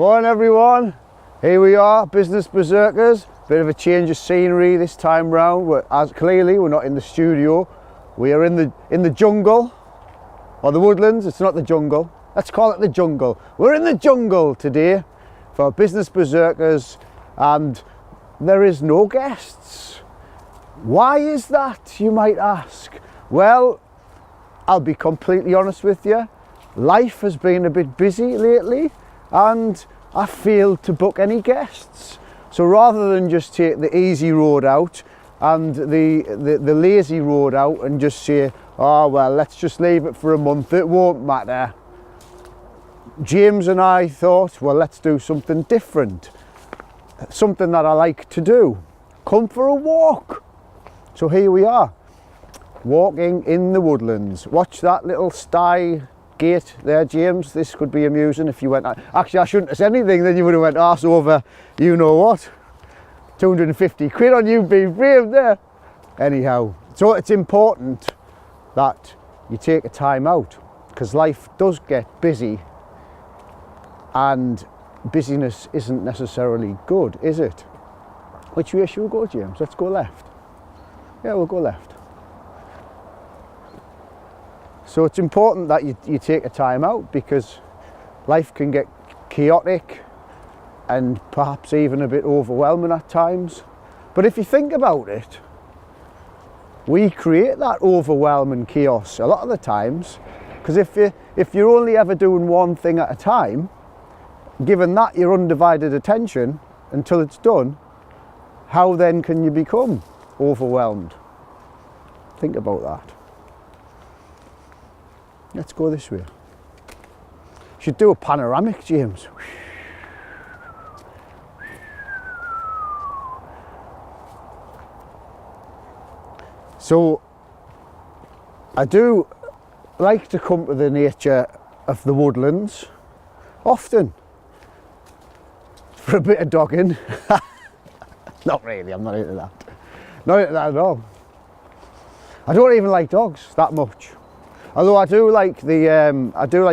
Morning everyone, here we are, Business Berserkers. Bit of a change of scenery this time round. Clearly we're not in the studio, we are in the jungle, or the woodlands. It's not the jungle, let's call it the jungle. We're in the jungle today for Business Berserkers and there is no guests. Why is that, you might ask? Well, I'll be completely honest with you, life has been a bit busy lately and I failed to book any guests. So rather than just take the easy road out and the lazy road out and just say, oh well, let's just leave it for a month, it won't matter, James and I thought, well, let's do something different, something that I like to do, come for a walk. So here we are, walking in the woodlands. Watch that little sty gate there, James. This could be amusing if you went, actually I shouldn't have said anything, then you would have went arse over you know what, 250 quid on you being brave there. Anyhow, so it's important that you take a time out because life does get busy and busyness isn't necessarily good, is it? Which way should we go, James? Let's go left. Yeah, we'll go left. So it's important that you take a time out because life can get chaotic and perhaps even a bit overwhelming at times. But if you think about it, we create that overwhelming chaos a lot of the times, because if you're only ever doing one thing at a time, given that your undivided attention until it's done, how then can you become overwhelmed? Think about that. Let's go this way. Should do a panoramic, James. So I do like to come to the nature of the woodlands often for a bit of dogging. Not really, I'm not into that. Not into that at all. I don't even like dogs that much. Although I do like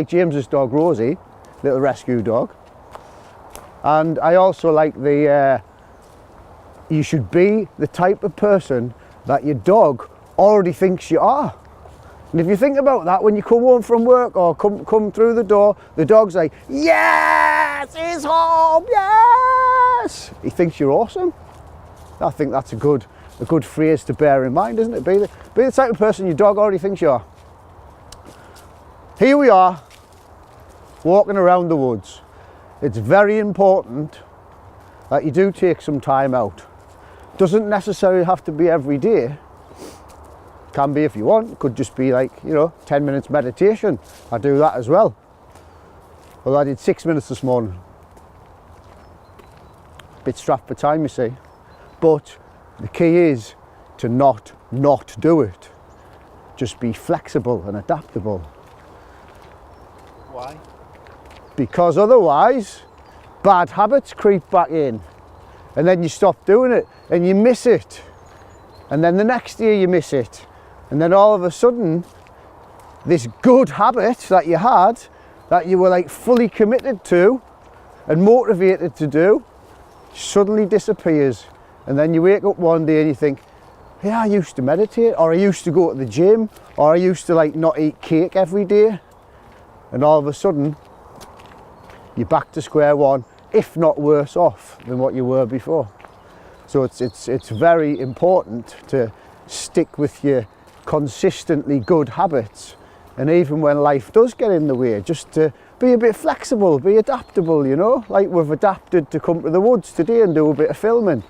James's dog Rosie, little rescue dog, and I also like you should be the type of person that your dog already thinks you are. And if you think about that, when you come home from work or come through the door, the dog's like, yes, he's home, yes. He thinks you're awesome. I think that's a good phrase to bear in mind, isn't it? Be the type of person your dog already thinks you are. Here we are, walking around the woods. It's very important that you do take some time out. Doesn't necessarily have to be every day. Can be if you want. Could just be like, 10 minutes meditation. I do that as well. Well, I did 6 minutes this morning. Bit strapped for time, you see. But the key is to not do it. Just be flexible and adaptable. Why? Because otherwise bad habits creep back in and then you stop doing it and you miss it, and then the next year you miss it, and then all of a sudden this good habit that you had, that you were like fully committed to and motivated to do, suddenly disappears. And then you wake up one day and you think, yeah, I used to meditate, or I used to go to the gym, or I used to like not eat cake every day. And all of a sudden, you're back to square one, if not worse off than what you were before. So it's very important to stick with your consistently good habits. And even when life does get in the way, just to be a bit flexible, be adaptable, like we've adapted to come to the woods today and do a bit of filming.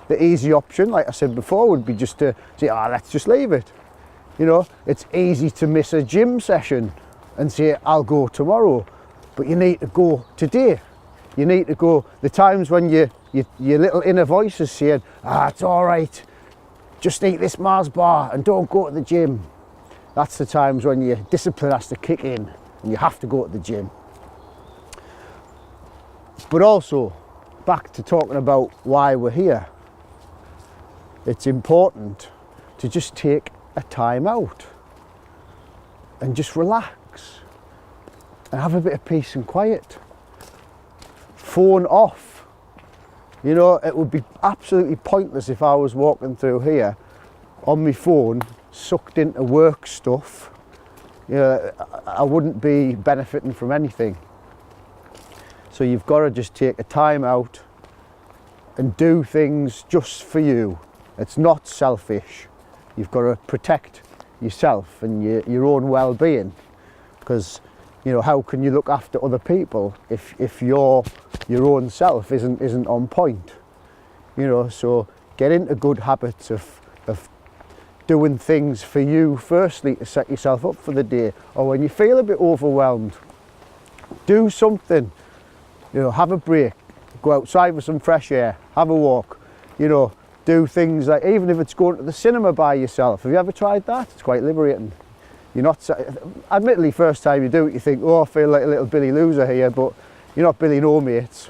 The easy option, like I said before, would be just to say, let's just leave it. It's easy to miss a gym session and say, I'll go tomorrow, but you need to go today. You need to go the times when your little inner voice is saying, it's all right, just eat this Mars bar and don't go to the gym. That's the times when your discipline has to kick in and you have to go to the gym. But also, back to talking about why we're here, it's important to just take a time out and just relax and have a bit of peace and quiet. phone off. You know, it would be absolutely pointless if I was walking through here on my phone, sucked into work stuff. You know, I wouldn't be benefiting from anything. So you've got to just take a time out and do things just for you. It's not selfish. You've got to protect yourself and your own well-being, because you know, how can you look after other people if your own self isn't on point? You know, so get into good habits of doing things for you firstly to set yourself up for the day, or when you feel a bit overwhelmed, do something. You know, have a break, go outside with some fresh air, have a walk, you know, do things like, even if it's going to the cinema by yourself. Have you ever tried that? It's quite liberating. You're not, admittedly, first time you do it, you think, oh, I feel like a little Billy loser here, but you're not Billy no mates.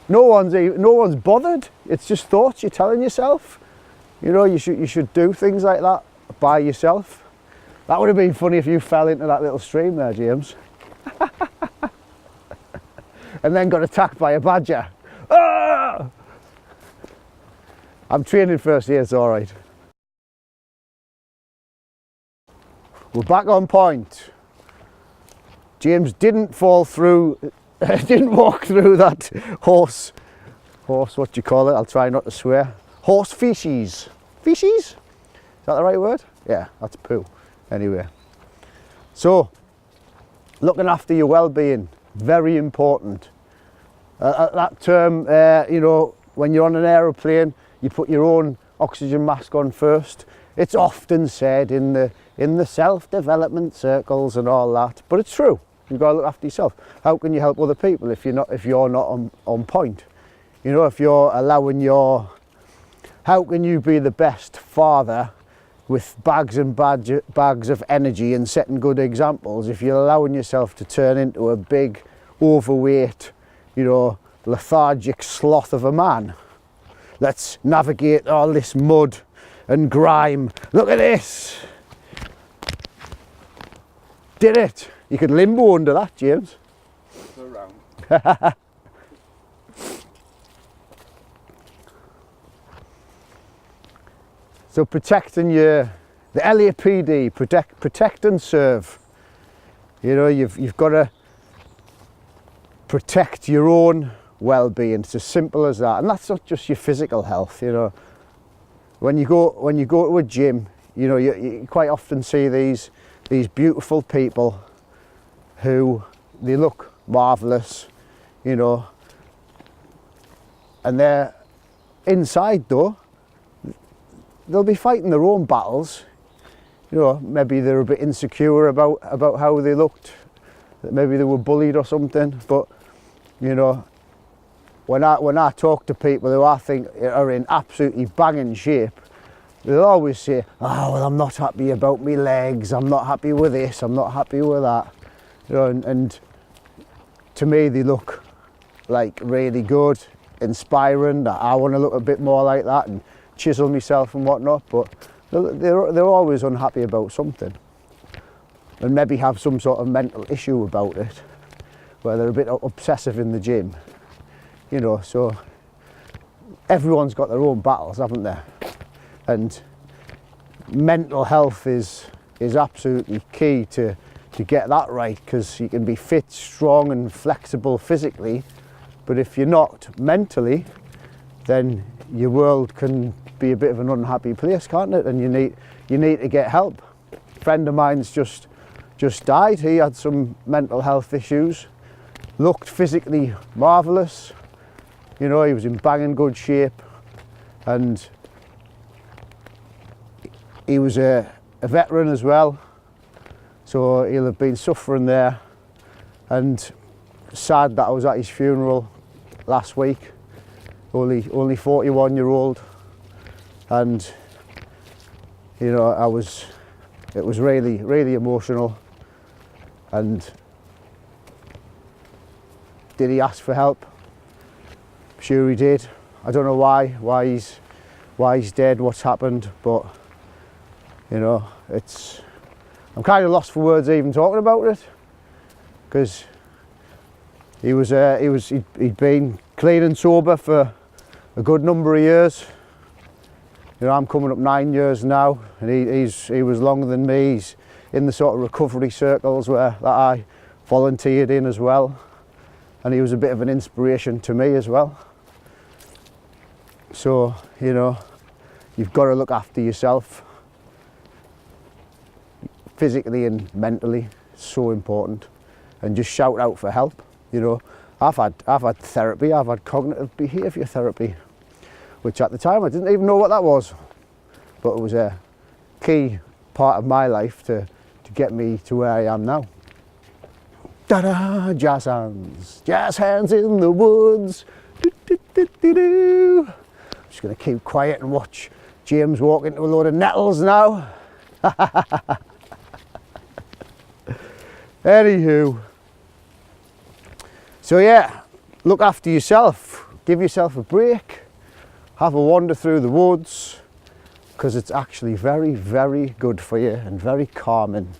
No one's bothered. It's just thoughts you're telling yourself. You know, you should do things like that by yourself. That would have been funny if you fell into that little stream there, James. And then got attacked by a badger. Ah! I'm training first year, it's all right. We're back on point. James didn't fall through, didn't walk through that horse, what do you call it? I'll try not to swear. Horse feces. Feces? Is that the right word? Yeah, that's poo. Anyway. So, looking after your well-being, very important. That term, you know, when you're on an aeroplane, you put your own oxygen mask on first. It's often said in the self-development circles and all that, but it's true. You've got to look after yourself. How can you help other people if you're not on point? You know, if you're allowing how can you be the best father with bags and bags of energy and setting good examples if you're allowing yourself to turn into a big, overweight, you know, lethargic sloth of a man? Let's navigate all this mud and grime. Look at this. Did it. You could limbo under that, James. Go round. So protecting the LAPD, protect and serve. You know, you've got to protect your own well-being. It's as simple as that, and that's not just your physical health. You know, when you go to a gym, you know, you quite often see these beautiful people who they look marvelous, you know, and they're inside though. They'll be fighting their own battles. You know, maybe they're a bit insecure about how they looked. Maybe they were bullied or something. But you know, when I talk to people who I think are in absolutely banging shape, they'll always say, "Oh, well, I'm not happy about my legs. I'm not happy with this. I'm not happy with that." You know, and to me, they look like really good, inspiring. I want to look a bit more like that and chisel myself and whatnot, but they're always unhappy about something, and maybe have some sort of mental issue about it, where they're a bit obsessive in the gym, you know. So everyone's got their own battles, haven't they? And mental health is absolutely key to get that right, because you can be fit, strong and flexible physically, but if you're not mentally, then your world can be a bit of an unhappy place, can't it? And you need to get help. A friend of mine's just died. He had some mental health issues, looked physically marvellous, you know, he was in banging good shape, and he was a veteran as well, so he'll have been suffering there. And sad that I was at his funeral last week. Only 41-year-old, and you know, it was really emotional. And did he ask for help? I'm sure he did. I don't know why he's dead, what's happened, but you know, I'm kind of lost for words even talking about it, because he'd been clean and sober for a good number of years. You know, I'm coming up 9 years now, and he was longer than me. He's in the sort of recovery circles that I volunteered in as well, and he was a bit of an inspiration to me as well. So, you know, you've got to look after yourself physically and mentally. It's so important, and just shout out for help. You know, I've had therapy. I've had cognitive behaviour therapy, which at the time I didn't even know what that was, but it was a key part of my life to get me to where I am now. Ta-da! Jazz hands in the woods. Do, do, do, do, do. I'm just going to keep quiet and watch James walk into a load of nettles now. Anywho, so yeah, look after yourself, give yourself a break, have a wander through the woods, because it's actually very, very good for you and very calming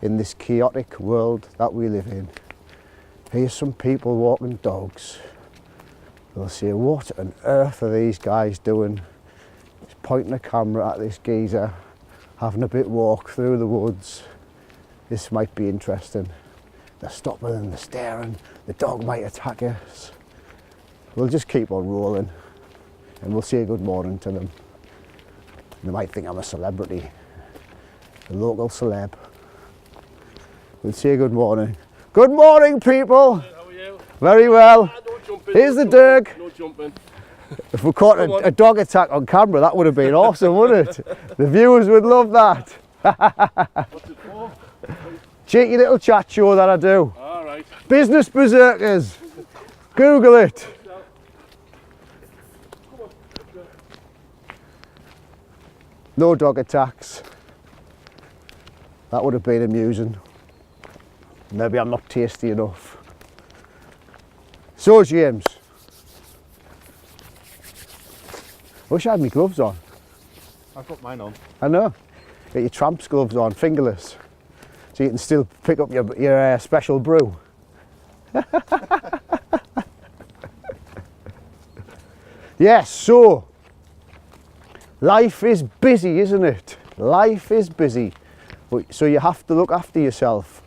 in this chaotic world that we live in. Here's some people walking dogs. They'll say, what on earth are these guys doing? He's pointing a camera at this geezer, having a bit walk through the woods. This might be interesting. They're stopping and they're staring. The dog might attack us. We'll just keep on rolling, and we'll say good morning to them. They might think I'm a celebrity, a local celeb. We'll say good morning. Good morning, people. How are you? Very well. Don't jump in, Here's the don't jump Dirk. in, No jumping. If we caught a dog attack on camera, that would have been awesome, wouldn't it? The viewers would love that. What's it for? Cheeky little chat show that I do. All right. Business Berserkers. Google it. No dog attacks. That would have been amusing. Maybe I'm not tasty enough. So, James, I wish I had my gloves on. I've got mine on. I know. Get your tramp's gloves on, fingerless, so you can still pick up your special brew. Yes, so life is busy, isn't it? Life is busy, so you have to look after yourself.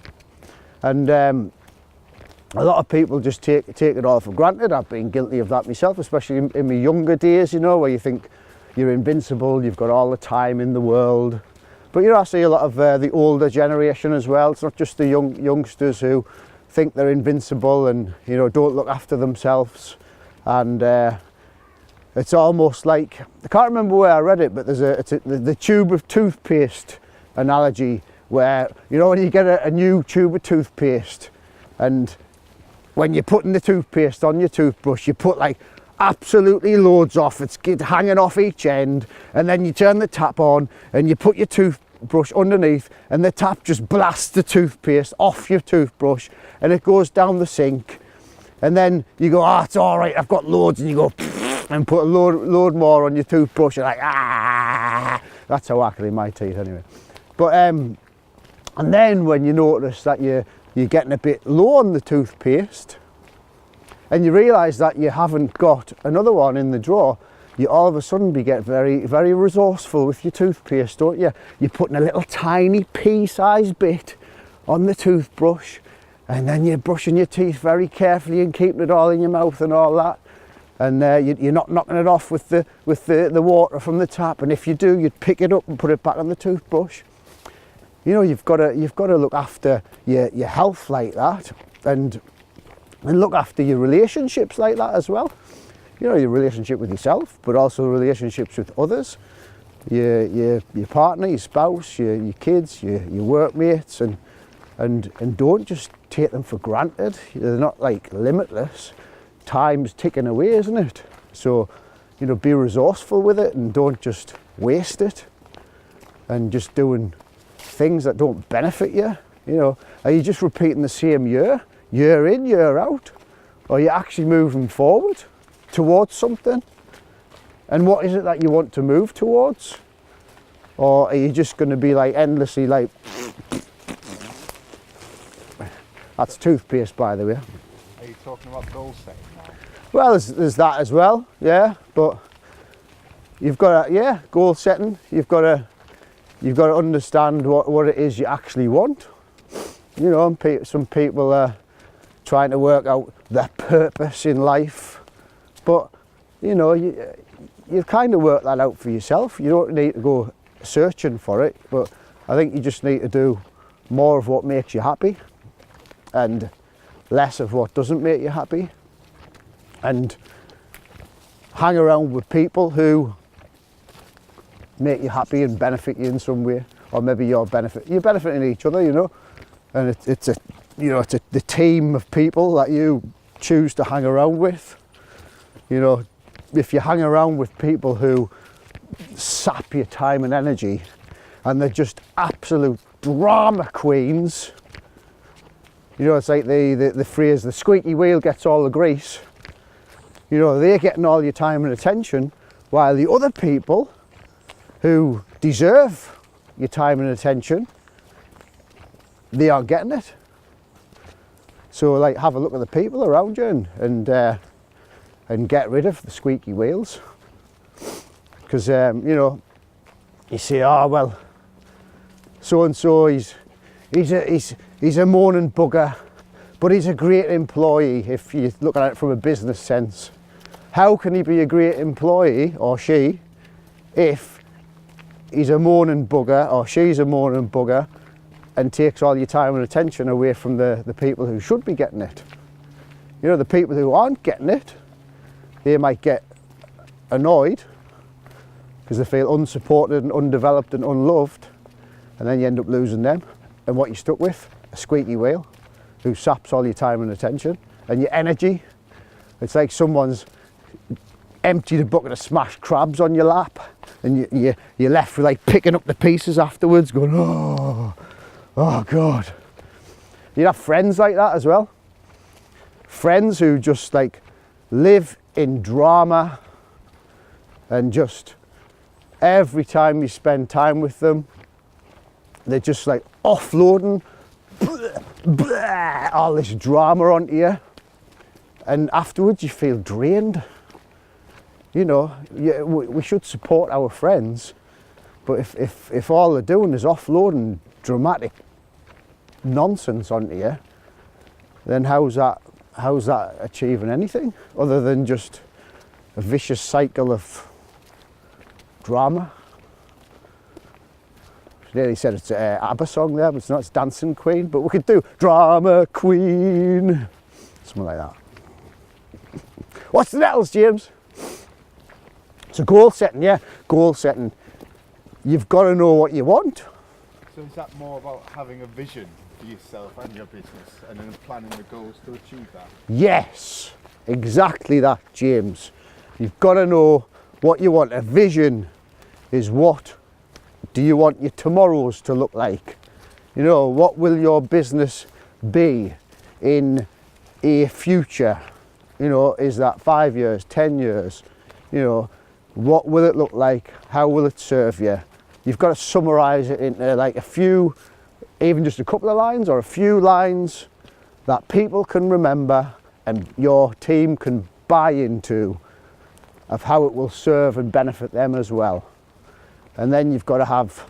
And a lot of people just take it all for granted. I've been guilty of that myself, especially in my younger days, you know, where you think you're invincible, you've got all the time in the world. But you know, I see a lot of the older generation as well. It's not just the youngsters who think they're invincible and, you know, don't look after themselves. And it's almost like, I can't remember where I read it, but there's the tube of toothpaste analogy, where, you know, when you get a new tube of toothpaste, and when you're putting the toothpaste on your toothbrush, you put like absolutely loads off, it's hanging off each end, and then you turn the tap on and you put your toothbrush underneath, and the tap just blasts the toothpaste off your toothbrush and it goes down the sink. And then you go, oh, it's all right, I've got loads, and you go and put a load more on your toothbrush. You're like, ah. That's how I clean my teeth anyway. But and then when you notice that you're getting a bit low on the toothpaste, and you realise that you haven't got another one in the drawer, you all of a sudden get very, very resourceful with your toothpaste, don't you? You're putting a little tiny pea-sized bit on the toothbrush, and then you're brushing your teeth very carefully and keeping it all in your mouth and all that. And you're not knocking it off with the water from the tap. And if you do, you'd pick it up and put it back on the toothbrush. You know, you've got to look after your health like that, and look after your relationships like that as well. You know, your relationship with yourself, but also relationships with others, your partner, your spouse, your kids, your workmates, and don't just take them for granted. They're not like limitless. Time's ticking away, isn't it? So, you know, be resourceful with it and don't just waste it and just doing things that don't benefit you. You know, are you just repeating the same year in, year out? Or are you actually moving forward towards something? And what is it that you want to move towards? Or are you just going to be like endlessly like, that's toothpaste, by the way. Are you talking about goal setting now? Well, there's that as well, yeah. But you've got to, yeah, goal setting. You've got to understand what it is you actually want. You know, and some people are trying to work out their purpose in life, but you know, you kind of work that out for yourself. You don't need to go searching for it, but I think you just need to do more of what makes you happy and less of what doesn't make you happy, and hang around with people who make you happy and benefit you in some way, or maybe you're benefiting each other, you know. And it's the team of people that you choose to hang around with. You know, if you hang around with people who sap your time and energy, and they're just absolute drama queens, you know, it's like the phrase, the squeaky wheel gets all the grease. You know, they're getting all your time and attention, while the other people who deserve your time and attention, they aren't getting it. So like, have a look at the people around you and get rid of the squeaky wheels. Because you know, you say, oh well, so and so he's a moaning bugger, but he's a great employee. If you look at it from a business sense, how can he be a great employee, or she, if he's a moaning bugger or she's a moaning bugger and takes all your time and attention away from the people who should be getting it? You know, the people who aren't getting it, they might get annoyed because they feel unsupported and undeveloped and unloved, and then you end up losing them. And what you're stuck with, a squeaky wheel who saps all your time and attention and your energy. It's like someone's emptied a bucket of smashed crabs on your lap, and you're left with like picking up the pieces afterwards going, oh God. You have friends like that as well. Friends who just like live in drama, and just every time you spend time with them, they're just like offloading all this drama onto you, and afterwards you feel drained. You know, we should support our friends, but if all they're doing is offloading dramatic nonsense onto you, then how's that achieving anything other than just a vicious cycle of drama? I nearly said it's an ABBA song there, but it's not. It's Dancing Queen, but we could do Drama Queen, something like that. What's the nettles, James? So goal setting, yeah, goal setting. You've got to know what you want. So is that more about having a vision for yourself and your business, and then planning the goals to achieve that? Yes, exactly that, James. You've got to know what you want. A vision is, what do you want your tomorrows to look like? You know, what will your business be in a future? You know, is that 5 years, 10 years? You know, what will it look like? How will it serve you? You've got to summarise it into like a few, even just a couple of lines or a few lines that people can remember and your team can buy into, of how it will serve and benefit them as well. And then you've got to have,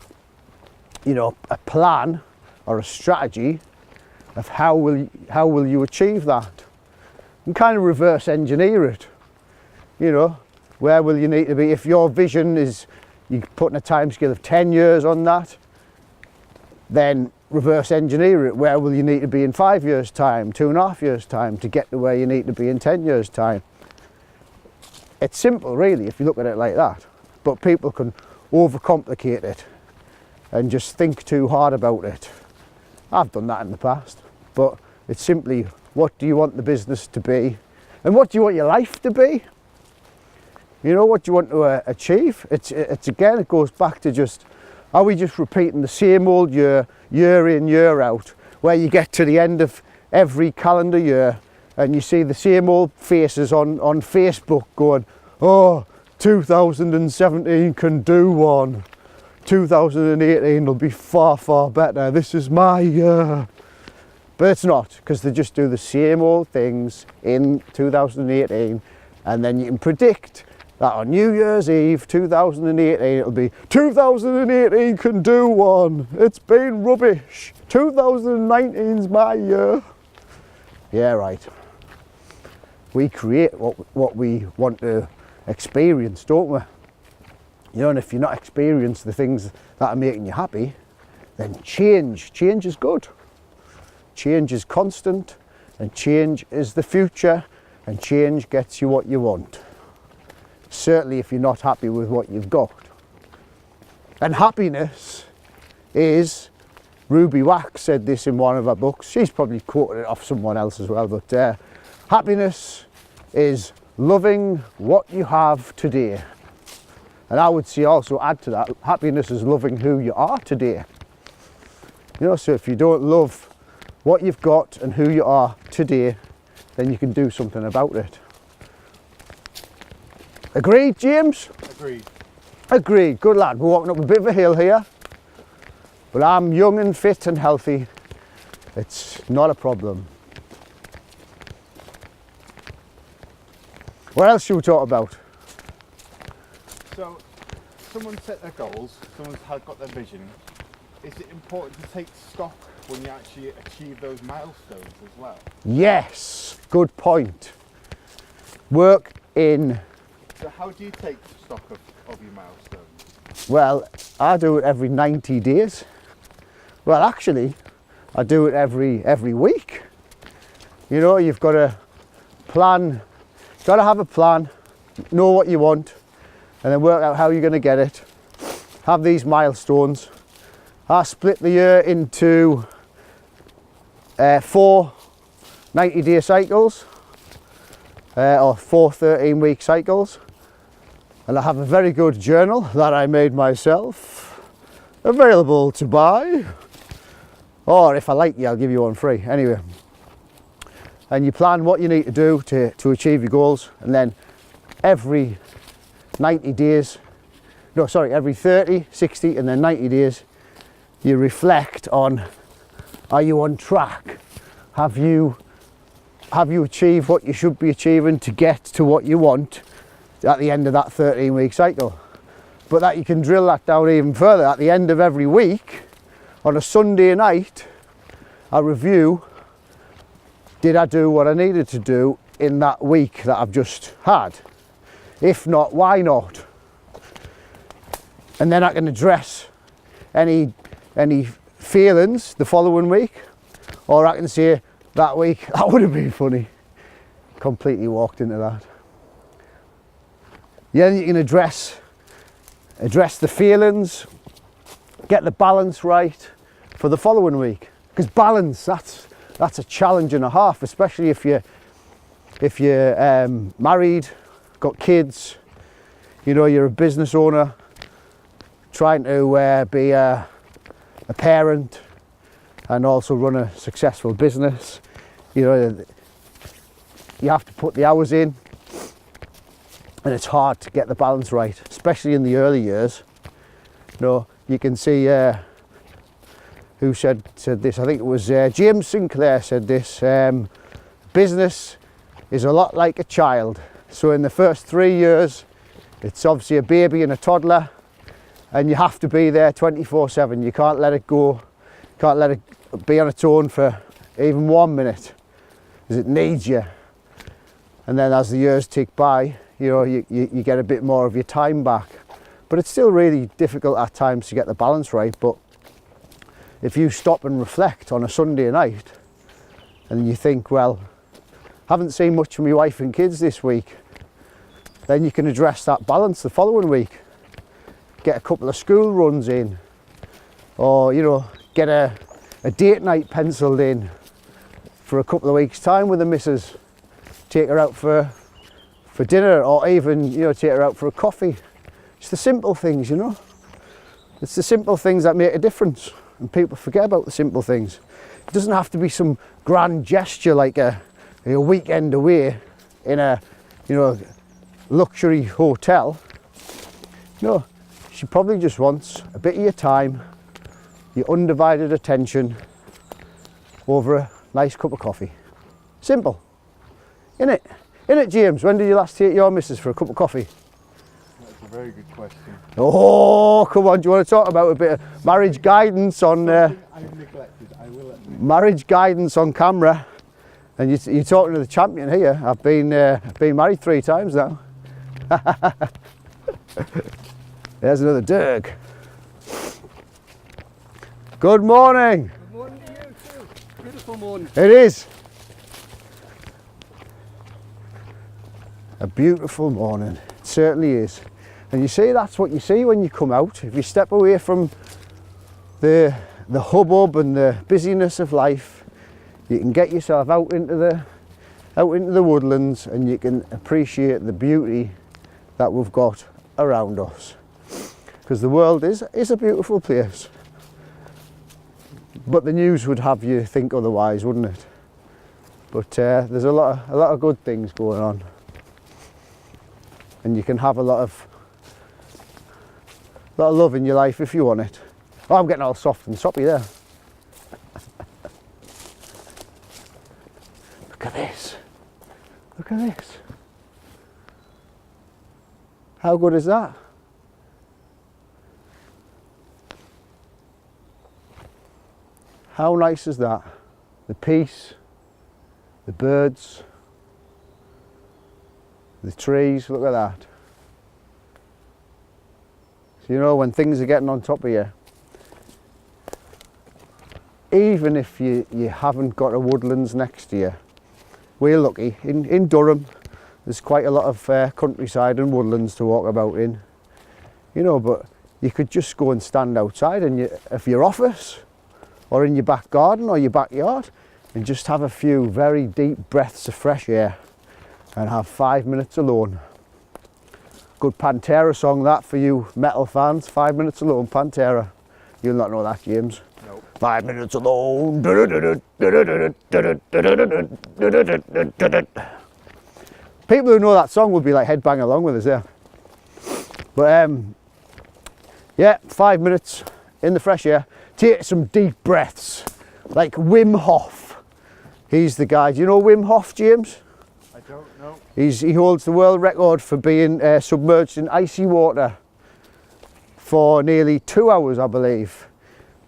you know, a plan or a strategy of how will you achieve that, and kind of reverse engineer it. You know, where will you need to be? If your vision is, you're putting a time scale of 10 years on that, then reverse engineer it. Where will you need to be in 5 years' time, 2.5 years' time, to get to where you need to be in 10 years' time? It's simple, really, if you look at it like that. But people can overcomplicate it and just think too hard about it. I've done that in the past. But it's simply, what do you want the business to be? And what do you want your life to be? You know, what do you want to achieve? It's again, it goes back to just, are we just repeating the same old year in, year out, where you get to the end of every calendar year and you see the same old faces on Facebook going, oh, 2017 can do one. 2018 will be far, far better. This is my year. But it's not, because they just do the same old things in 2018 And then you can predict that on New Year's Eve 2018 it'll be 2018 can do one, it's been rubbish, 2019's my year. Yeah, right. We create what we want to experience, don't we? You know, and if you're not experiencing the things that are making you happy, then change is good. Change is constant, and change is the future, and change gets you what you want. Certainly if you're not happy with what you've got. And happiness is, Ruby Wax said this in one of her books, she's probably quoted it off someone else as well, but happiness is loving what you have today. And I would say also add to that, happiness is loving who you are today. You know, so if you don't love what you've got and who you are today, then you can do something about it. Agreed, James? Agreed. Agreed, good lad. We're walking up a bit of a hill here, but I'm young and fit and healthy. It's not a problem. What else should we talk about? So, someone set their goals, someone's got their vision. Is it important to take stock when you actually achieve those milestones as well? Yes, good point. Work in. So how do you take stock of your milestones? Well, I do it every 90 days. Well, actually, I do it every week. You know, you've got to plan, got to have a plan, know what you want, and then work out how you're going to get it. Have these milestones. I split the year into 4 90-day cycles, or 4 13-week cycles. And I have a very good journal that I made myself, available to buy. Or if I like you, I'll give you one free. Anyway. And you plan what you need to do to achieve your goals. And then every 90 days, no, sorry, every 30, 60, and then 90 days, you reflect on, are you on track? Have you achieved what you should be achieving to get to what you want at the end of that 13-week cycle? But that you can drill that down even further. At the end of every week, on a Sunday night, I review, did I do what I needed to do in that week that I've just had? If not, why not? And then I can address any feelings the following week, or I can say that week, that would have been funny. Completely walked into that. Yeah, you can address the feelings, get the balance right for the following week. Because balance, that's a challenge and a half, especially if you're married, got kids, you know, you're a business owner, trying to be a parent and also run a successful business. You know, you have to put the hours in, and it's hard to get the balance right, especially in the early years. You know, you can see who said this, I think it was James Sinclair said this, business is a lot like a child. So in the first 3 years, it's obviously a baby and a toddler, and you have to be there 24/7. You can't let it go, can't let it be on its own for even 1 minute, because it needs you. And then as the years tick by, you know, you get a bit more of your time back. But it's still really difficult at times to get the balance right. But if you stop and reflect on a Sunday night, and you think, well, haven't seen much from my wife and kids this week, then you can address that balance the following week. Get a couple of school runs in, or, you know, get a date night penciled in for a couple of weeks' time with the missus. Take her out for dinner, or even, you know, take her out for a coffee. It's the simple things, you know. It's the simple things that make a difference, and people forget about the simple things. It doesn't have to be some grand gesture like a weekend away in a, you know, luxury hotel. No, she probably just wants a bit of your time, your undivided attention over a nice cup of coffee. Simple, innit? Innit, James? When did you last take your missus for a cup of coffee? That's a very good question. Oh, come on, do you want to talk about a bit of marriage guidance on Something I've neglected, I will admit. marriage guidance on camera? And you're talking to the champion here. I've been married 3 times now. There's another Dirk. Good morning. Good morning to you too. Beautiful morning. It is. A beautiful morning. It certainly is. And you see, that's what you see when you come out. If you step away from the hubbub and the busyness of life, you can get yourself out into the woodlands, and you can appreciate the beauty that we've got around us. Because the world is a beautiful place. But the news would have you think otherwise, wouldn't it? But there's a lot of good things going on, and you can have a lot of love in your life if you want it. Oh, I'm getting all soft and soppy there. Look at this. Look at this. How good is that? How nice is that? The peace, the birds, the trees, look at that. So you know, when things are getting on top of you, even if you haven't got a woodlands next to you, we're lucky. In Durham, there's quite a lot of countryside and woodlands to walk about in. You know, but you could just go and stand outside of your office, or in your back garden or your backyard, and just have a few very deep breaths of fresh air and have 5 minutes alone. Good Pantera song that for you metal fans. 5 minutes alone, Pantera. You'll not know that, James. Nope. 5 minutes alone. People who know that song would be like headbang along with us there. But yeah, 5 minutes in the fresh air. Take some deep breaths, like Wim Hof. He's the guy. Do you know Wim Hof, James? I don't know. He holds the world record for being submerged in icy water for nearly 2 hours, I believe.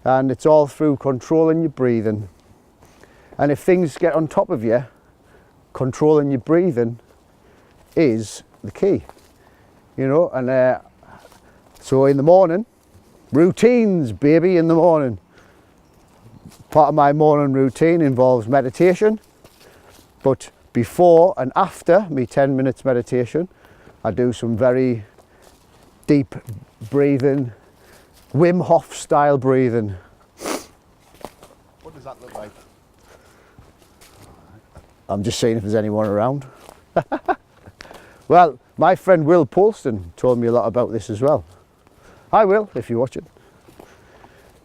And it's all through controlling your breathing. And if things get on top of you, controlling your breathing is the key. You know, and so in the morning, routines, baby, in the morning. Part of my morning routine involves meditation, but before and after me 10 minutes meditation, I do some very deep breathing, Wim Hof style breathing. What does that look like? I'm just seeing if there's anyone around. Well, my friend Will Polston told me a lot about this as well. Hi Will, if you're watching.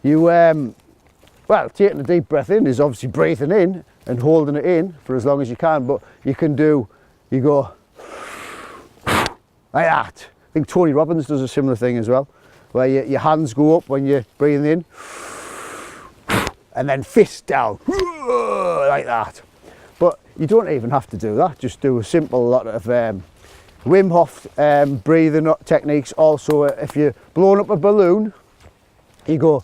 You, well, taking a deep breath in is obviously breathing in and holding it in for as long as you can, but you go like that. I think Tony Robbins does a similar thing as well, where your hands go up when you're breathing in, and then fist down, like that. But you don't even have to do that, just do a simple lot of Wim Hof breathing techniques. Also, if you're blowing up a balloon, you go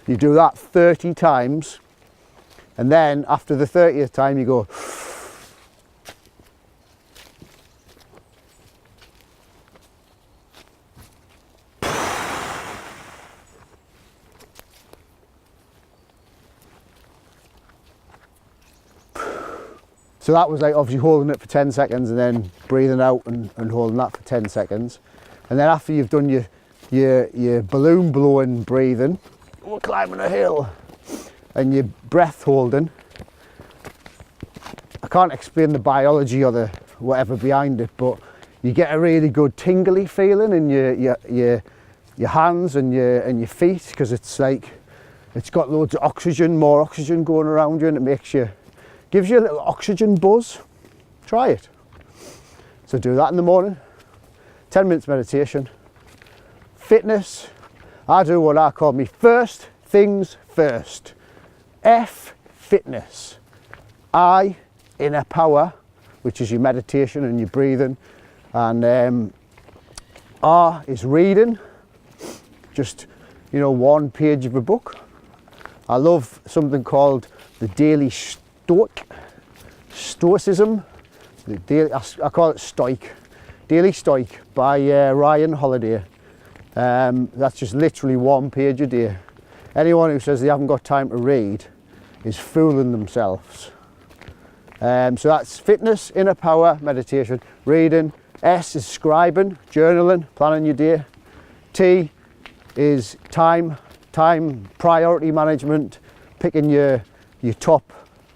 you do that 30 times, and then after the 30th time you go so that was like obviously holding it for 10 seconds and then breathing out and holding that for 10 seconds. And then after you've done your balloon blowing breathing, we're climbing a hill, and your breath holding, I can't explain the biology or the whatever behind it, but you get a really good tingly feeling in your hands and your feet, because it's like it's got loads of oxygen, more oxygen going around you, and it gives you a little oxygen buzz. Try it. So do that in the morning. 10 minutes meditation. Fitness. I do what I call me first things first. F, fitness. I, inner power, which is your meditation and your breathing. And R is reading, just, you know, one page of a book. I love something called the Daily Stoicism. I call it Stoic. Daily Stoic by Ryan Holiday. That's just literally one page a day. Anyone who says they haven't got time to read is fooling themselves. So that's fitness, inner power, meditation, reading. S is scribing, journaling, planning your day. T is time priority management, picking your top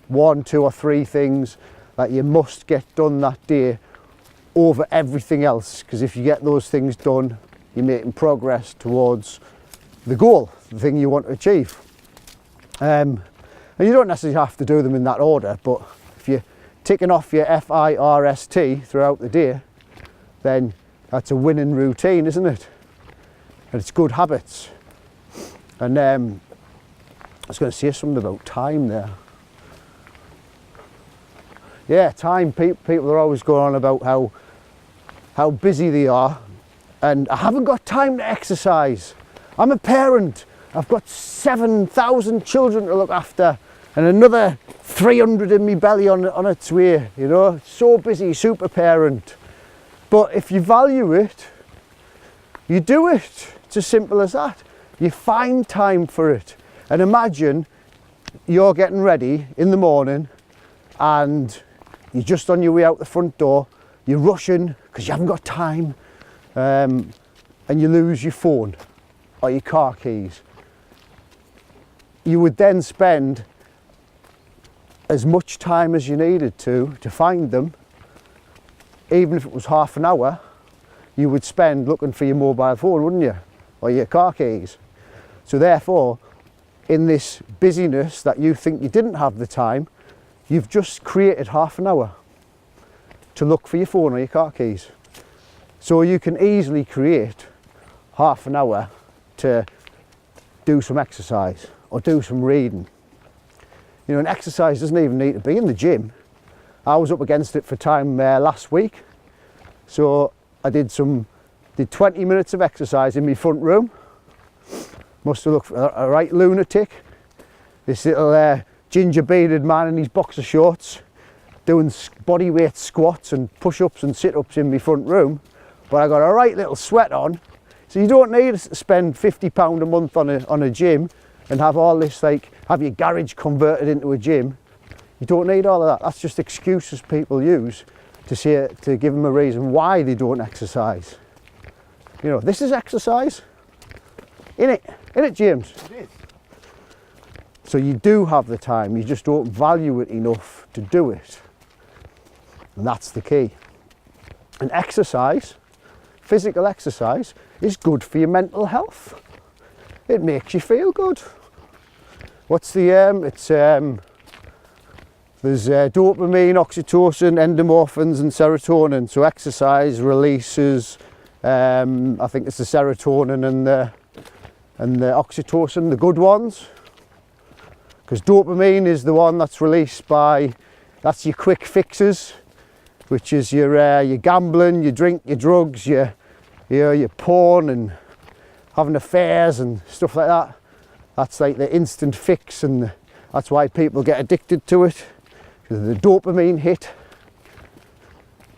1, 2 or 3 things that you must get done that day over everything else, because if you get those things done, you're making progress towards the goal, the thing you want to achieve. And you don't necessarily have to do them in that order, but if you're ticking off your FIRST throughout the day, then that's a winning routine, isn't it? And it's good habits. And I was going to say something about time there. Yeah, time. People are always going on about how busy they are, and I haven't got time to exercise. I'm a parent. I've got 7,000 children to look after, and another 300 in my belly on its way. You know, so busy, super parent. But if you value it, you do it. It's as simple as that. You find time for it. And imagine you're getting ready in the morning and you're just on your way out the front door, you're rushing because you haven't got time, and you lose your phone or your car keys. You would then spend as much time as you needed to find them. Even if it was half an hour, you would spend looking for your mobile phone, wouldn't you? Or your car keys. So therefore, in this busyness that you think you didn't have the time, you've just created half an hour to look for your phone or your car keys. So you can easily create half an hour to do some exercise or do some reading. You know, an exercise doesn't even need to be in the gym. I was up against it for time last week, so I did 20 minutes of exercise in my front room. Must have looked a right lunatic. This little ginger bearded man in his boxer shorts doing body weight squats and push-ups and sit-ups in my front room, but I got a right little sweat on. So you don't need to spend £50 a month on a gym and have all this, like, have your garage converted into a gym. You don't need all of that. That's just excuses people use to give them a reason why they don't exercise. You know, this is exercise. Innit, James? It is. So you do have the time, you just don't value it enough to do it. And that's the key. And exercise, physical exercise, is good for your mental health. It makes you feel good. What's the there's dopamine, oxytocin, endorphins and serotonin. So exercise releases, I think it's the serotonin and the oxytocin, the good ones. Because dopamine is the one that's released by, that's your quick fixes, which is your gambling, your drink, your drugs, your porn and having affairs and stuff like that. That's like the instant fix, and that's why people get addicted to it. Because the dopamine hit,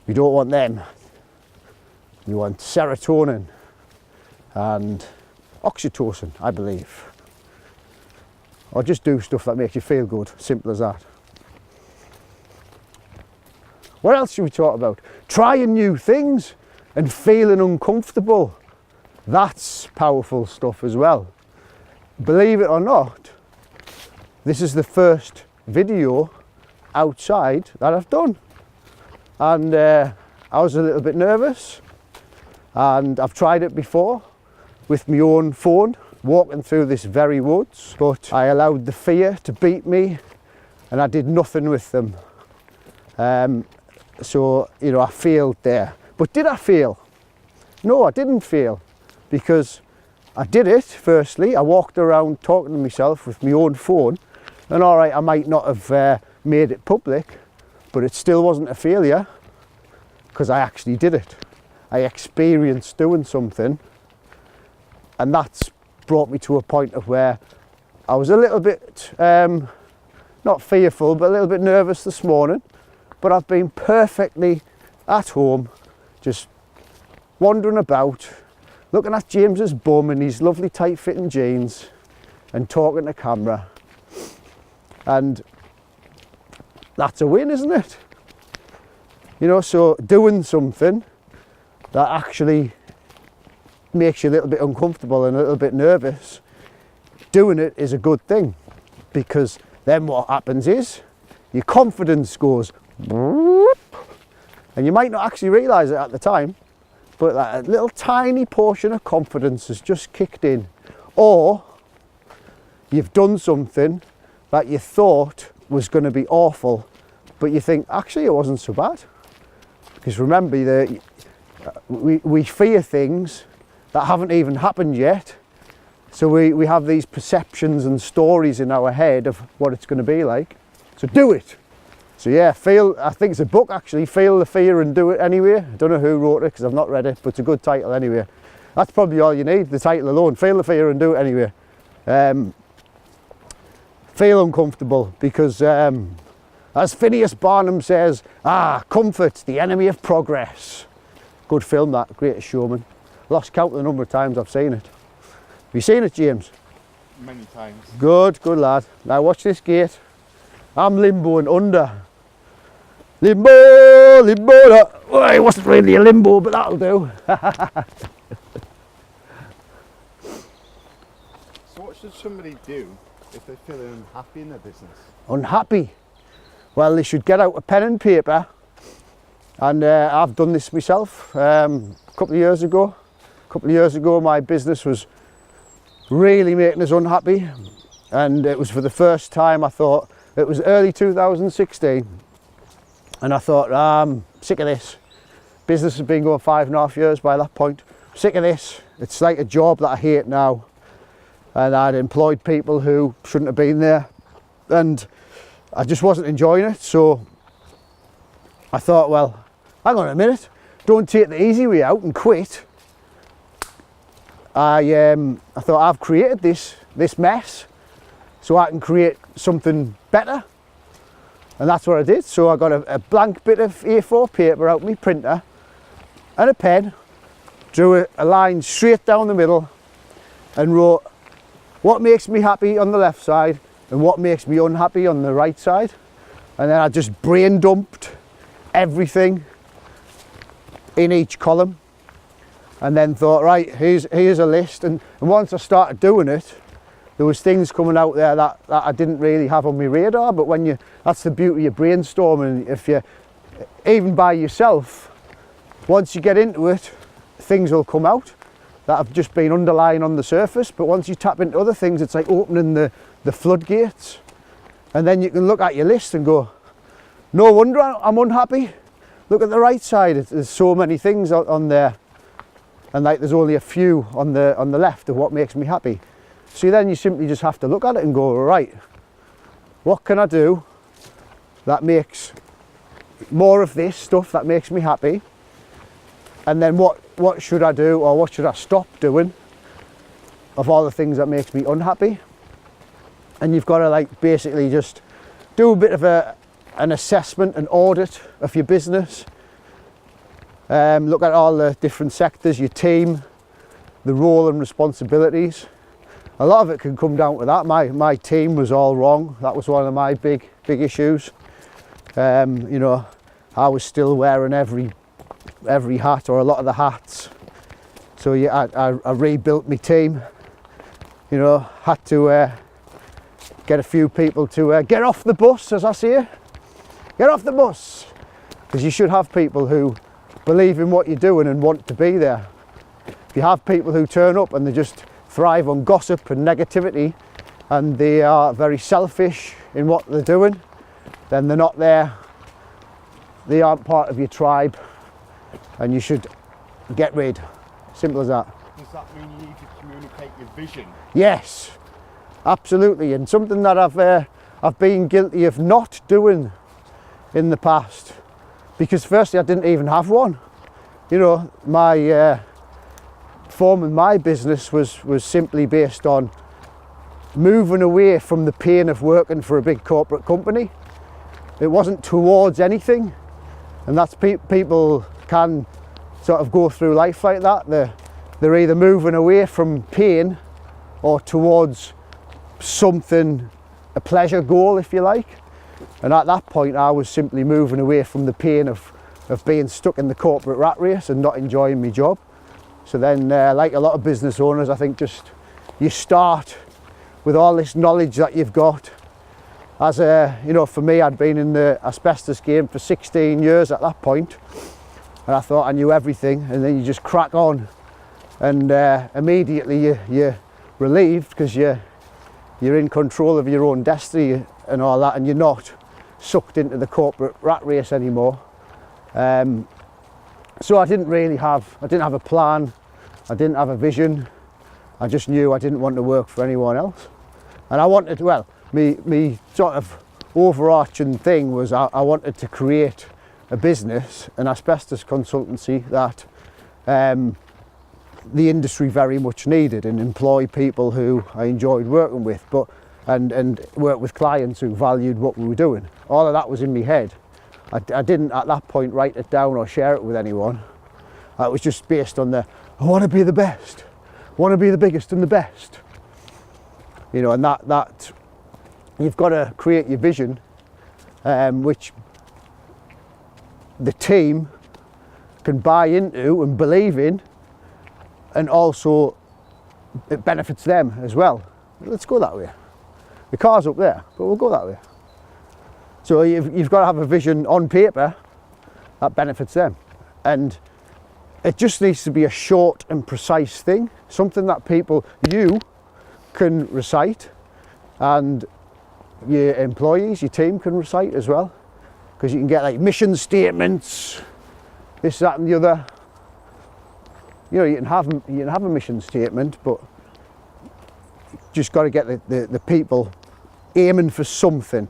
you don't want them. You want serotonin and oxytocin, I believe. Or just do stuff that makes you feel good, simple as that. What else should we talk about? Trying new things and feeling uncomfortable. That's powerful stuff as well. Believe it or not, this is the first video outside that I've done. And I was a little bit nervous, and I've tried it before with my own phone, walking through this very woods, but I allowed the fear to beat me and I did nothing with them. So, you know, I failed there. But did I fail? No, I didn't fail, because I did it. Firstly, I walked around talking to myself with my own phone, And all right, I might not have made it public, but it still wasn't a failure because I actually did it. I experienced doing something, and that's brought me to a point of where I was a little bit, not fearful, but a little bit nervous this morning, but I've been perfectly at home, just wandering about, looking at James's bum in his lovely tight fitting jeans and talking to camera. And that's a win, isn't it? You know, so doing something that actually makes you a little bit uncomfortable and a little bit nervous, doing it is a good thing, because then what happens is your confidence goes whoop, and you might not actually realise it at the time, but that little tiny portion of confidence has just kicked in. Or you've done something that you thought was going to be awful, but you think actually it wasn't so bad. Because remember that we fear things that haven't even happened yet, so we have these perceptions and stories in our head of what it's going to be like. So do it. So yeah, I think it's a book actually, Feel the Fear and Do It Anyway. I don't know who wrote it because I've not read it, but it's a good title anyway. That's probably all you need, the title alone, Feel the Fear and Do It Anyway. Feel uncomfortable because as Phineas Barnum says, comfort's the enemy of progress. Good film that, Greatest Showman. Lost count of the number of times I've seen it. Have you seen it, James? Many times. Good lad. Now watch this gate. I'm limboing under. Limbo. Well, it wasn't really a limbo, but that'll do. So what should somebody do if they're feeling unhappy in their business? Unhappy? Well, they should get out a pen and paper, and I've done this myself a couple of years ago. My business was really making us unhappy, and it was for the first time. I thought, it was early 2016, and I thought, I'm sick of this. Business has been going 5.5 years by that point. I'm sick of this. It's like a job that I hate now, and I'd employed people who shouldn't have been there, and I just wasn't enjoying it. So I thought, well, hang on a minute, don't take the easy way out and quit. I thought, I've created this mess, so I can create something better, and that's what I did. So I got a blank bit of A4 paper out my printer and a pen, drew a line straight down the middle and wrote what makes me happy on the left side and what makes me unhappy on the right side, and then I just brain dumped everything in each column, and then thought, right, here's a list. And once I started doing it, there was things coming out there that I didn't really have on my radar. But that's the beauty of brainstorming. If you, even by yourself, once you get into it, things will come out that have just been underlying on the surface. But once you tap into other things, it's like opening the floodgates. And then you can look at your list and go, no wonder I'm unhappy. Look at the right side, there's so many things on there. And like there's only a few on the left of what makes me happy. So then you simply just have to look at it and go, right, what can I do that makes more of this stuff that makes me happy? And then what should I do, or what should I stop doing of all the things that makes me unhappy? And you've got to like basically just do a bit of an assessment, an audit of your business. Look at all the different sectors, your team, the role and responsibilities. A lot of it can come down to that. My team was all wrong. That was one of my big issues. You know, I was still wearing every hat, or a lot of the hats. So yeah, I rebuilt my team. You know, had to get a few people to get off the bus, as I say. Get off the bus, because you should have people who believe in what you're doing and want to be there. If you have people who turn up and they just thrive on gossip and negativity, and they are very selfish in what they're doing, then they're not there. They aren't part of your tribe, and you should get rid. Simple as that. Does that mean you need to communicate your vision? Yes, absolutely. And something that I've been guilty of not doing in the past, because firstly I didn't even have one. You know, my forming my business was simply based on moving away from the pain of working for a big corporate company. It wasn't towards anything, and that's people can sort of go through life like that. They're either moving away from pain or towards something, a pleasure goal, if you like. And at that point I was simply moving away from the pain of being stuck in the corporate rat race and not enjoying my job. So then, like a lot of business owners, I think just you start with all this knowledge that you've got. As you know, for me, I'd been in the asbestos game for 16 years at that point, and I thought I knew everything, and then you just crack on, and immediately you're relieved because you're in control of your own destiny and all that, and you're not sucked into the corporate rat race anymore. So I didn't have a plan, I didn't have a vision. I just knew I didn't want to work for anyone else, and I wanted, well, me sort of overarching thing was I wanted to create a business, an asbestos consultancy that the industry very much needed, and employ people who I enjoyed working with, but and work with clients who valued what we were doing. All of that was in my head. I didn't at that point write it down or share it with anyone. It was just based on I want to be the best, I want to be the biggest and the best. You know, and that you've got to create your vision, which the team can buy into and believe in, and also it benefits them as well. Let's go that way. The car's up there, but we'll go that way. So you've got to have a vision on paper that benefits them, and it just needs to be a short and precise thing, something that you can recite, and your employees, your team can recite as well, because you can get like mission statements, this, that and the other. You know, you can have a mission statement, but you just got to get the people aiming for something.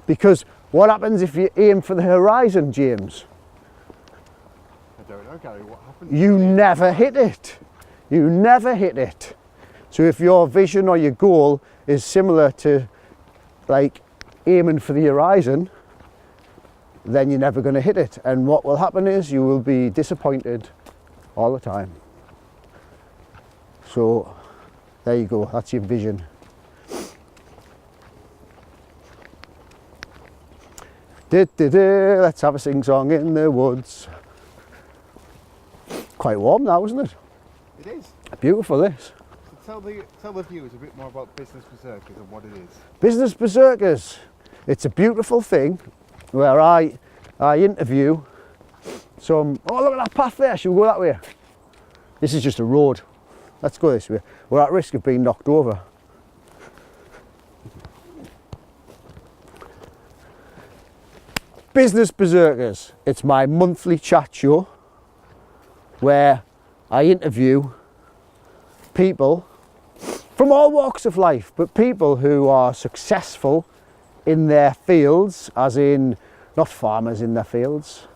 Because what happens if you aim for the horizon, James? I don't know, Gary, what happens? You never hit it. You never hit it. So if your vision or your goal is similar to like aiming for the horizon, then you're never going to hit it. And what will happen is you will be disappointed all the time. So there you go, that's your vision. Let's have a sing-song in the woods. Quite warm now, isn't it? It is. Beautiful, this. So tell the viewers a bit more about Business Berserkers and what it is. Business Berserkers. It's a beautiful thing where I interview some... Oh, look at that path there. Should we go that way? This is just a road. Let's go this way. We're at risk of being knocked over. Business Berserkers. It's my monthly chat show where I interview people from all walks of life, but people who are successful in their fields, as in not farmers in their fields.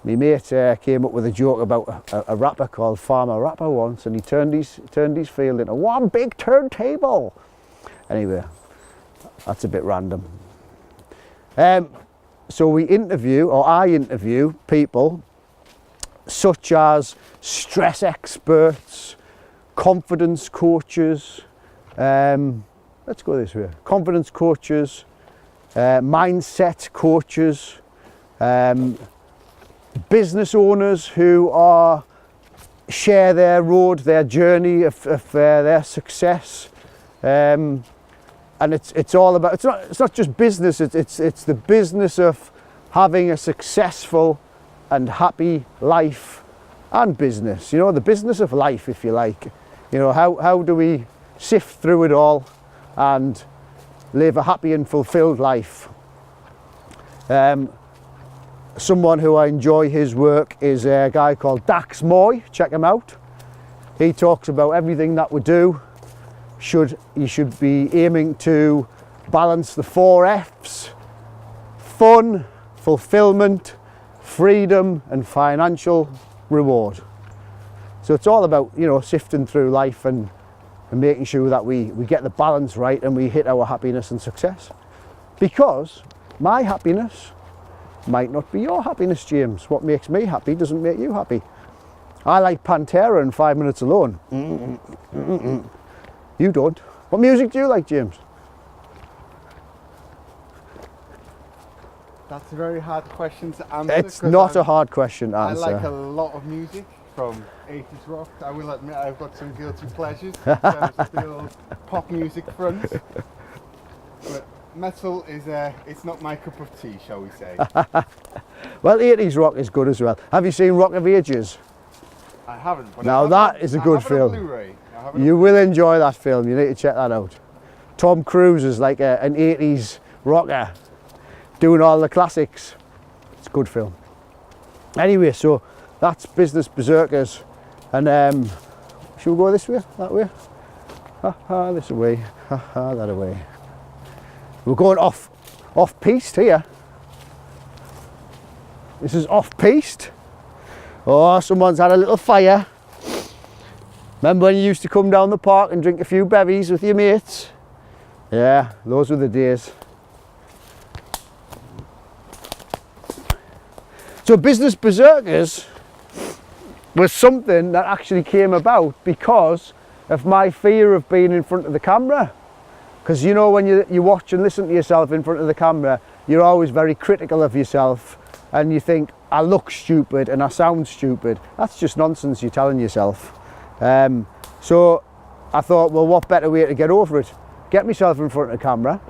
My mate came up with a joke about a rapper called Farmer Rapper once, and he turned his field into one big turntable. Anyway, that's a bit random. So I interview people such as stress experts, confidence coaches, let's go this way, confidence coaches, mindset coaches, business owners who share their road, their journey of their success, and it's all about, it's not just business, it's the business of having a successful and happy life and business, you know, the business of life, if you like. You know, how do we sift through it all and live a happy and fulfilled life? Someone who I enjoy his work is a guy called Dax Moy. Check him out. He talks about everything that we do. You should be aiming to balance the 4 F's: fun, fulfillment, freedom, and financial reward. So it's all about, you know, sifting through life and making sure that we get the balance right and we hit our happiness and success. Because my happiness might not be your happiness, James. What makes me happy doesn't make you happy. I like Pantera and 5 Minutes Alone. You don't. What music do you like, James? That's a very hard question to answer. It's not a hard question to answer. I like a lot of music from 80s rock. I will admit I've got some guilty pleasures in terms of the old pop music front. But metal is it's not my cup of tea, shall we say. Well, 80s rock is good as well. Have you seen Rock of Ages? I haven't. But Now that is a good film. You will enjoy that film. You need to check that out. Tom Cruise is like an 80s rocker doing all the classics. It's a good film. Anyway, so that's Business Berserkers. And should we go this way? That way? This way. That away. We're going off-piste here. This is off-piste. Oh, someone's had a little fire. Remember when you used to come down the park and drink a few bevies with your mates? Yeah, those were the days. So Business Berserkers was something that actually came about because of my fear of being in front of the camera. Because you know, when you watch and listen to yourself in front of the camera, you're always very critical of yourself and you think, I look stupid and I sound stupid. That's just nonsense you're telling yourself. So I thought, well, what better way to get over it? Get myself in front of the camera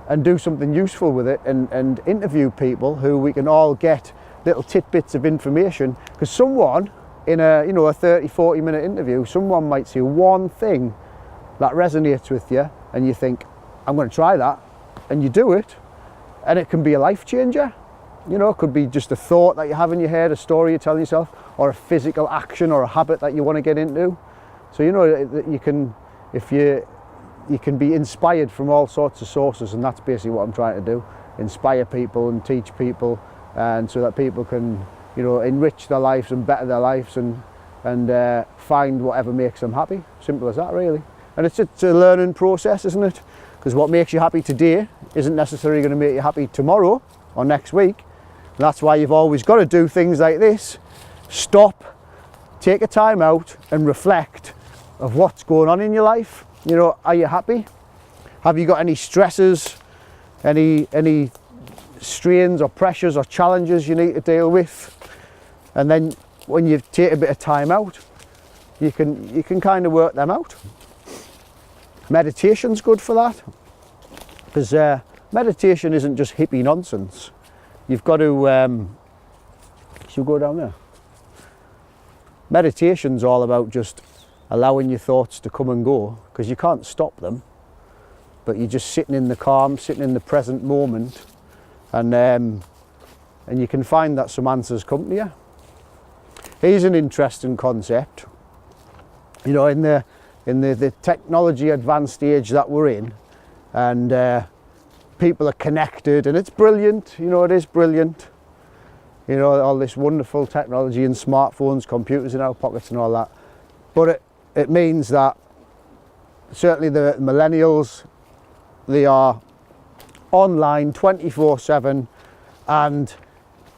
and do something useful with it and interview people who we can all get little tidbits of information. Because someone in a 30-40 minute interview, someone might say one thing that resonates with you and you think, I'm going to try that, and you do it and it can be a life changer. You know, it could be just a thought that you have in your head, a story you're telling yourself, or a physical action or a habit that you want to get into. So you know that you can, you can be inspired from all sorts of sources, and that's basically what I'm trying to do: inspire people and teach people, and so that people can, you know, enrich their lives and better their lives and find whatever makes them happy. Simple as that, really. And it's a learning process, isn't it? Because what makes you happy today isn't necessarily going to make you happy tomorrow or next week. And that's why you've always got to do things like this. Stop, take a time out and reflect of what's going on in your life. You know, are you happy? Have you got any stresses, any strains or pressures or challenges you need to deal with? And then when you take a bit of time out, you can kind of work them out. Meditation's good for that, because meditation isn't just hippie nonsense. You've got to, should we go down there? Meditation's all about just allowing your thoughts to come and go, because you can't stop them, but you're just sitting in the calm, sitting in the present moment, and you can find that some answers come to you. Here's an interesting concept. You know, in the technology advanced age that we're in, and people are connected, and it's brilliant. You know, it is brilliant. You know, all this wonderful technology and smartphones, computers in our pockets and all that. But it means that certainly the millennials, they are online 24/7, and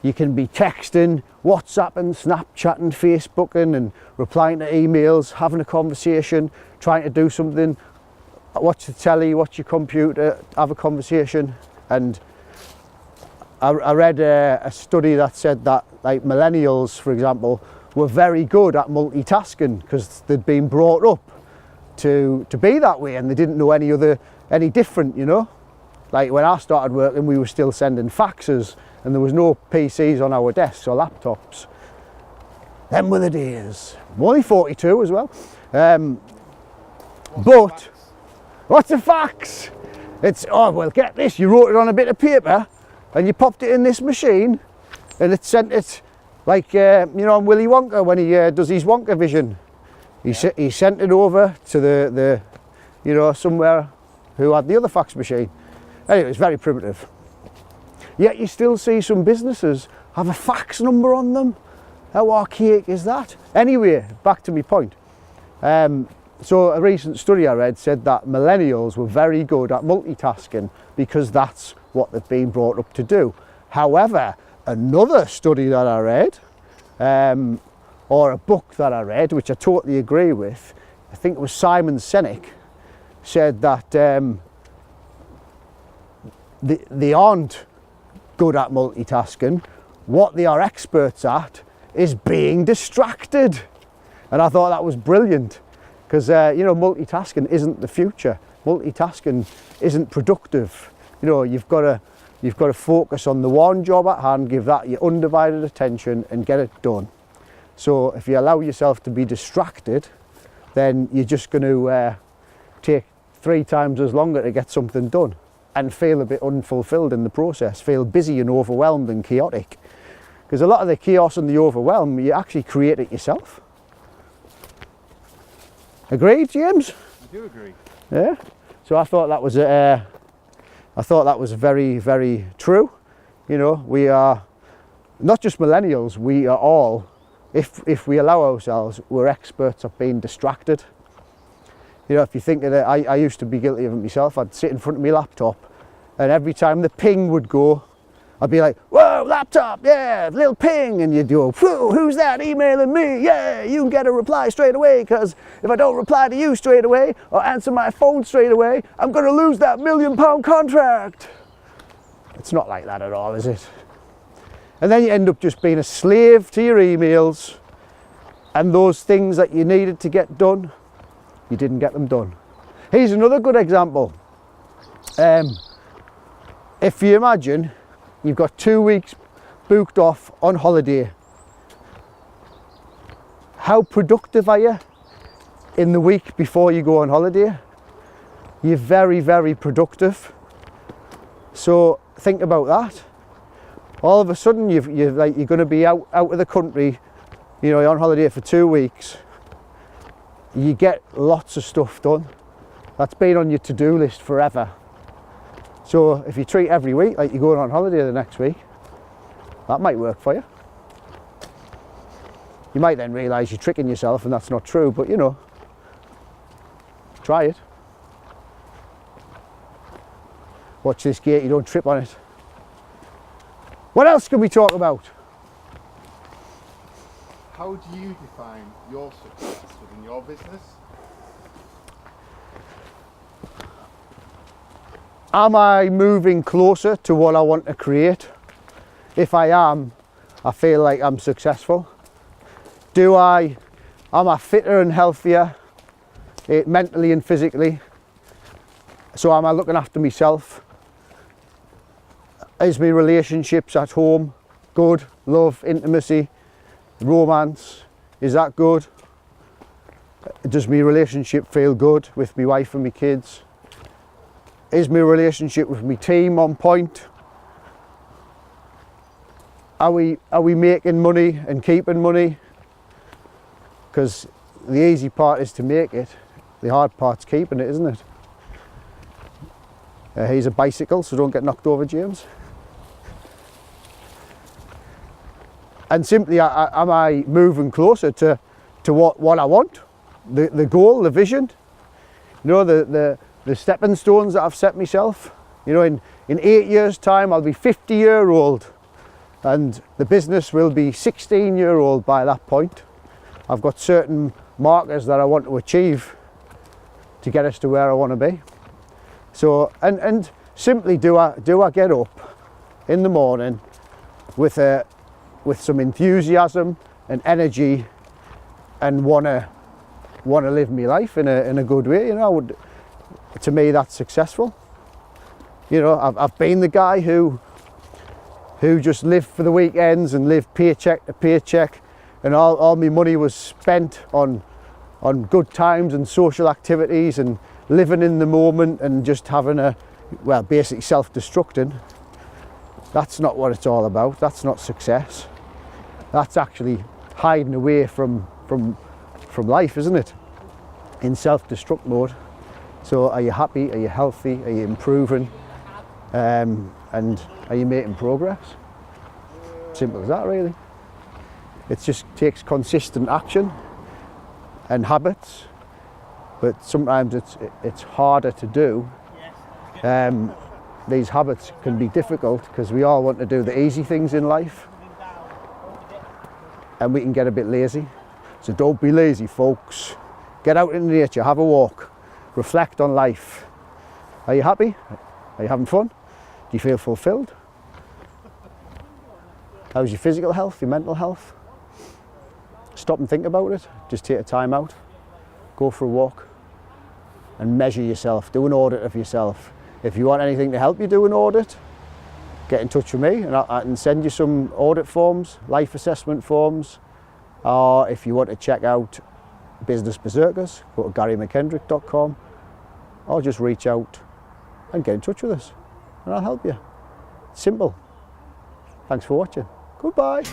you can be texting, WhatsApping, Snapchatting, Facebooking, and replying to emails, having a conversation, trying to do something, watch the telly, watch your computer, have a conversation. And I read a study that said that, like, millennials, for example, were very good at multitasking because they'd been brought up to be that way, and they didn't know any different, you know. Like when I started working, we were still sending faxes, and there was no PCs on our desks or laptops. Them were the days. I'm only 42 as well. But what's a fax? It's, oh well, get this, you wrote it on a bit of paper and you popped it in this machine and it sent it, like, you know, on Willy Wonka when he does his Wonka vision. He sent it over to the you know, somewhere who had the other fax machine. Anyway, it's very primitive. Yet you still see some businesses have a fax number on them. How archaic is that? Anyway, back to my point. So a recent study I read said that millennials were very good at multitasking because that's what they've been brought up to do. However, another study that I read, or a book that I read, which I totally agree with, I think it was Simon Sinek, said that they aren't good at multitasking. What they are experts at is being distracted. And I thought that was brilliant, because you know, multitasking isn't the future. Multitasking isn't productive. You know, you've got to focus on the one job at hand, give that your undivided attention and get it done. So if you allow yourself to be distracted, then you're just going to take 3 times as longer to get something done and feel a bit unfulfilled in the process, feel busy and overwhelmed and chaotic. Because a lot of the chaos and the overwhelm, you actually create it yourself. Agreed, James? I do agree. Yeah. So I thought that was very, very true. You know, we are not just millennials. We are all, if we allow ourselves, we're experts at being distracted. You know, if you think of it, I used to be guilty of it myself. I'd sit in front of my laptop, and every time the ping would go, I'd be like, whoa, laptop, yeah, little ping, and you'd go, who's that emailing me? Yeah, you can get a reply straight away, because if I don't reply to you straight away or answer my phone straight away, I'm going to lose that £1 million contract. It's not like that at all, is it? And then you end up just being a slave to your emails, and those things that you needed to get done, you didn't get them done. Here's another good example. If you imagine you've got 2 weeks booked off on holiday, how productive are you in the week before you go on holiday? You're very, very productive. So think about that. All of a sudden you're going to be out of the country, you know, you're on holiday for 2 weeks. You get lots of stuff done. That's been on your to-do list forever. So if you treat every week like you're going on holiday the next week, that might work for you. You might then realise you're tricking yourself and that's not true, but you know, try it. Watch this gate, you don't trip on it. What else can we talk about? How do you define your success within your business? Am I moving closer to what I want to create? If I am, I feel like I'm successful. Am I fitter and healthier, mentally and physically? So am I looking after myself? Is my relationships at home good? Love, intimacy, romance, is that good? Does my relationship feel good with my wife and my kids? Is my relationship with my team on point? Are we making money and keeping money? Because the easy part is to make it, the hard part's keeping it, isn't it? Here's a bicycle, so don't get knocked over, James. And simply, am I moving closer to what I want? The goal, the vision? You know, the stepping stones that I've set myself. You know, in 8 years' time, I'll be 50-year-old, and the business will be 16-year-old by that point. I've got certain markers that I want to achieve to get us to where I want to be. So, and simply, do I get up in the morning with some enthusiasm and energy, and want to live my life in a good way? You know, to me, that's successful. You know, I've been the guy who just lived for the weekends and lived paycheck to paycheck, and all my money was spent on good times and social activities and living in the moment and just having basically self-destructing. That's not what it's all about. That's not success. That's actually hiding away from life, isn't it? In self-destruct mode. So are you happy? Are you healthy? Are you improving? And are you making progress? Simple as that, really. It just takes consistent action and habits, but sometimes it's harder to do. These habits can be difficult because we all want to do the easy things in life, and we can get a bit lazy. So don't be lazy, folks. Get out into nature, have a walk, reflect on life. Are you happy? Are you having fun? Do you feel fulfilled? How's your physical health, your mental health? Stop and think about it. Just take a time out, go for a walk and measure yourself, do an audit of yourself. If you want anything to help you do an audit, get in touch with me and I can send you some audit forms, life assessment forms, or if you want to check out Business Berserkers, go to GaryMcKendrick.com, or just reach out and get in touch with us and I'll help you. Simple. Thanks for watching. Goodbye.